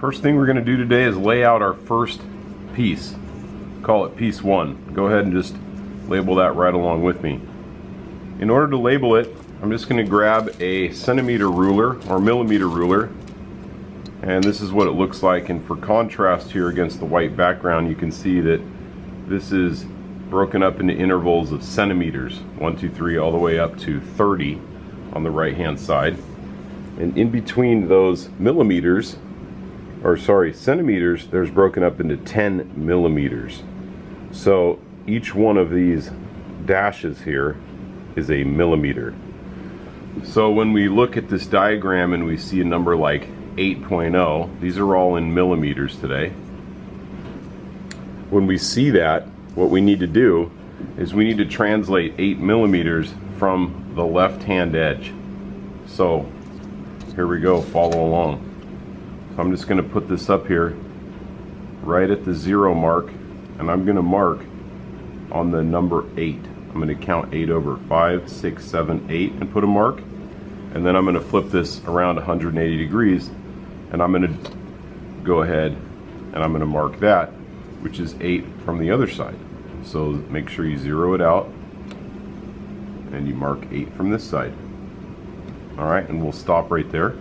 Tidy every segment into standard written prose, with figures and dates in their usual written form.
First thing we're going to do today is lay out our first piece. Call it piece 1. Go ahead and just label that right along with me. In order to label it, I'm just going to grab a centimeter ruler or millimeter ruler, and this is what it looks like. And for contrast here against the white background, you can see that this is broken up into intervals of centimeters, 1, 2, 3, all the way up to 30 on the right hand side. And in between those millimeters, or sorry, centimeters, there's broken up into 10 millimeters. So each one of these dashes here is a millimeter. So when we look at this diagram and we see a number like 8.0, these are all in millimeters today. When we see that, what we need to do is we need to translate 8 millimeters from the left hand edge. So here we go, follow along. So I'm just going to put this up here right at the 0 mark, and I'm going to mark on the number 8. I'm going to count 8 over, 5, 6, 7, 8, and put a mark. And then I'm going to flip this around 180 degrees, and I'm going to go ahead and I'm going to mark that, which is 8 from the other side. So make sure you zero it out, and you mark 8 from this side. Alright, and we'll stop right there.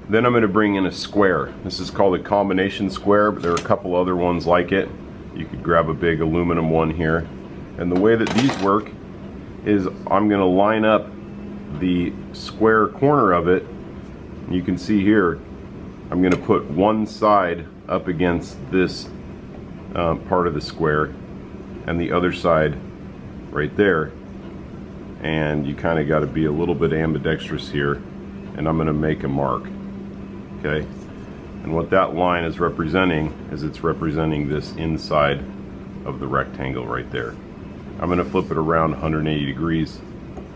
Then I'm going to bring in a square. This is called a combination square, but there are a couple other ones like it. You could grab a big aluminum one here. And the way that these work is I'm going to line up the square corner of it. You can see here I'm going to put one side up against this part of the square and the other side right there. And you kind of got to be a little bit ambidextrous here, and I'm going to make a mark. Okay, and what that line is representing is it's representing this inside of the rectangle right there. I'm going to flip it around 180 degrees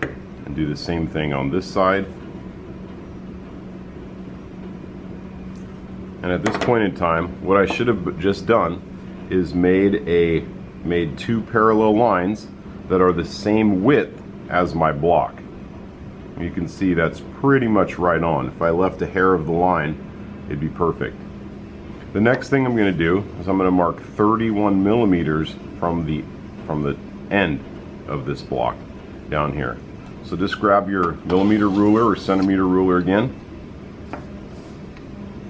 and do the same thing on this side. And at this point in time, what I should have just done is made 2 parallel lines that are the same width as my block. You can see that's pretty much right on. If I left a hair of the line, it'd be perfect. The next thing I'm going to do is I'm going to mark 31 millimeters from the end of this block down here. So just grab your millimeter ruler or centimeter ruler again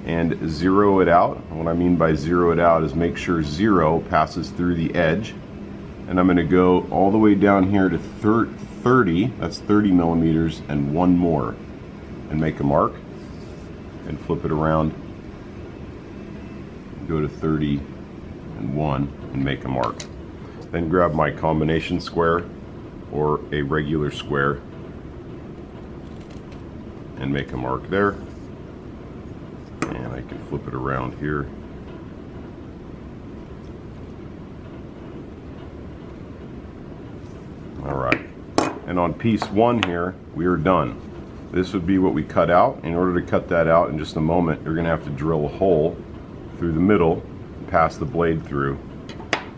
and zero it out. What I mean by zero it out is make sure 0 passes through the edge. And I'm going to go all the way down here to 30, that's 30 millimeters, and one more, and make a mark and flip it around, go to 31 and make a mark. Then grab my combination square or a regular square and make a mark there, and I can flip it around here. Alright, and on piece 1 here we are done. This would be what we cut out. In order to cut that out in just a moment, you're going to have to drill a hole through the middle and pass the blade through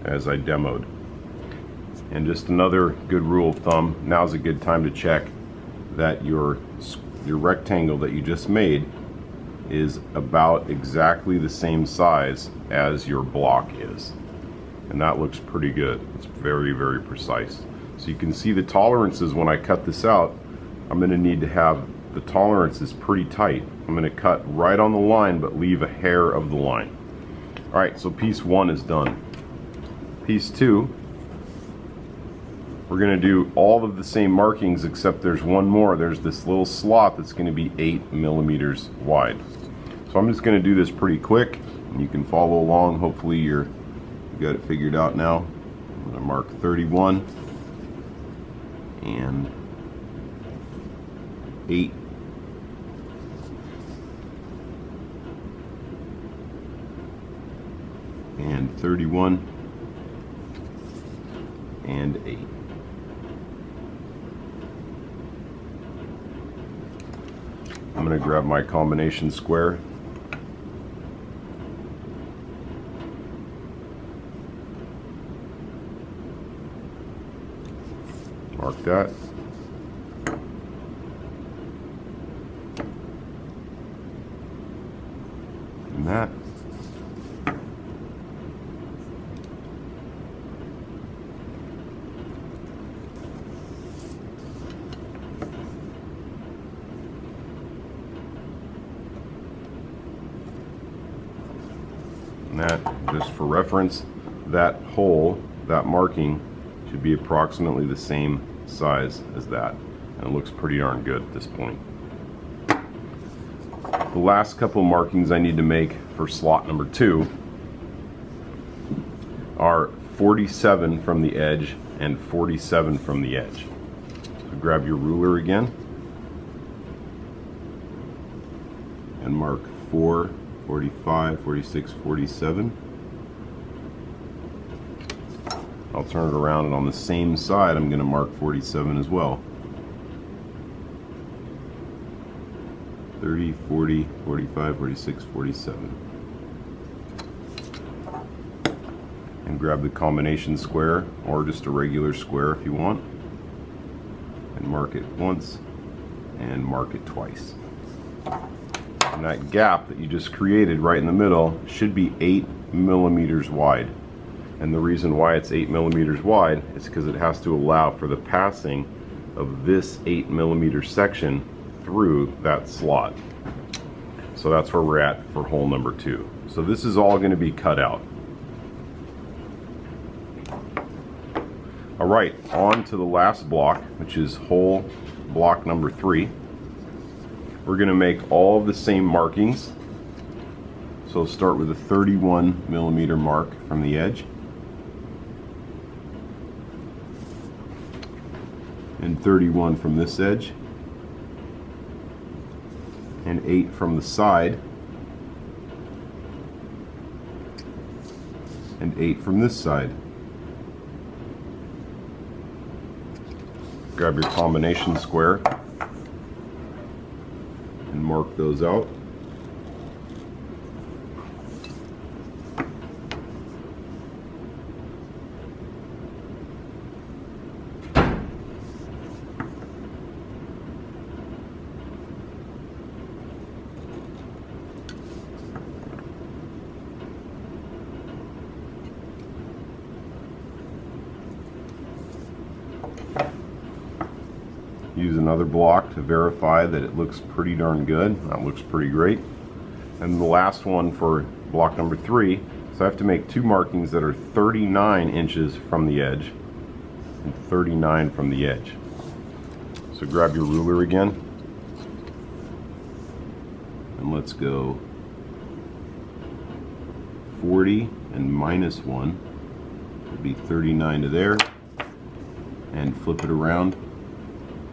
as I demoed. And just another good rule of thumb, now's a good time to check that your rectangle that you just made is about exactly the same size as your block is. And that looks pretty good. It's very, very precise. So you can see the tolerances when I cut this out. I'm going to need to have the tolerances pretty tight. I'm going to cut right on the line but leave a hair of the line. Alright, so piece 1 is done. Piece 2, we're going to do all of the same markings except there's one more. There's this little slot that's going to be 8 millimeters wide. So I'm just going to do this pretty quick, and you can follow along. Hopefully you got it figured out now. I'm going to mark 31 and 8. And 31 and 8. I'm going to grab my combination square. Mark that. that. And that, just for reference, that hole, that marking, should be approximately the same size as that. And it looks pretty darn good at this point. The last couple markings I need to make for slot number 2 are 47 from the edge and 47 from the edge. So grab your ruler again and mark 4, 45, 46, 47. I'll turn it around, and on the same side I'm going to mark 47 as well. 30, 40, 45, 46, 47. And grab the combination square, or just a regular square if you want, and mark it once and mark it twice. And that gap that you just created right in the middle should be 8 millimeters wide. And the reason why it's 8 millimeters wide is because it has to allow for the passing of this 8 millimeter section through that slot. So that's where we're at for hole number 2. So this is all going to be cut out. All right, on to the last block, which is hole block number 3. We're going to make all of the same markings. So start with a 31 millimeter mark from the edge, and 31 from this edge, and 8 from the side, and 8 from this side. Grab your combination square and mark those out. Use another block to verify that it looks pretty darn good. That looks pretty great. And the last one for block number 3, so I have to make 2 markings that are 39 inches from the edge and 39 from the edge. So grab your ruler again, and let's go 40 and minus 1 would be 39 to there, and flip it around.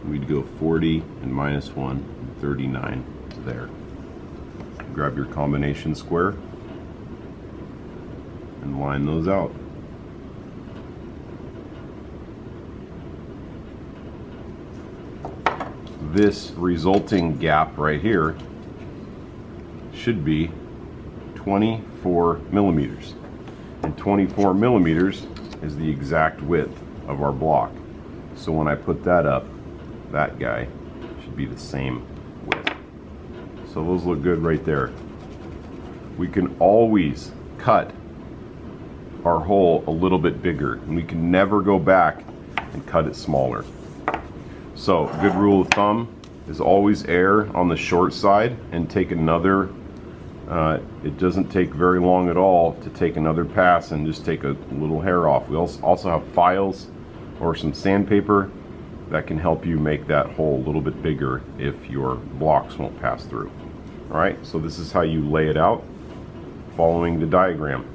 We'd go 40 and minus 1 and 39 to there. Grab your combination square and line those out. This resulting gap right here should be 24 millimeters. And 24 millimeters is the exact width of our block. So when I put that up, that guy should be the same width. So those look good right there. We can always cut our hole a little bit bigger, and we can never go back and cut it smaller. So good rule of thumb is always err on the short side and take another, it doesn't take very long at all to take another pass and just take a little hair off. We also have files or some sandpaper that can help you make that hole a little bit bigger if your blocks won't pass through. All right, so this is how you lay it out following the diagram.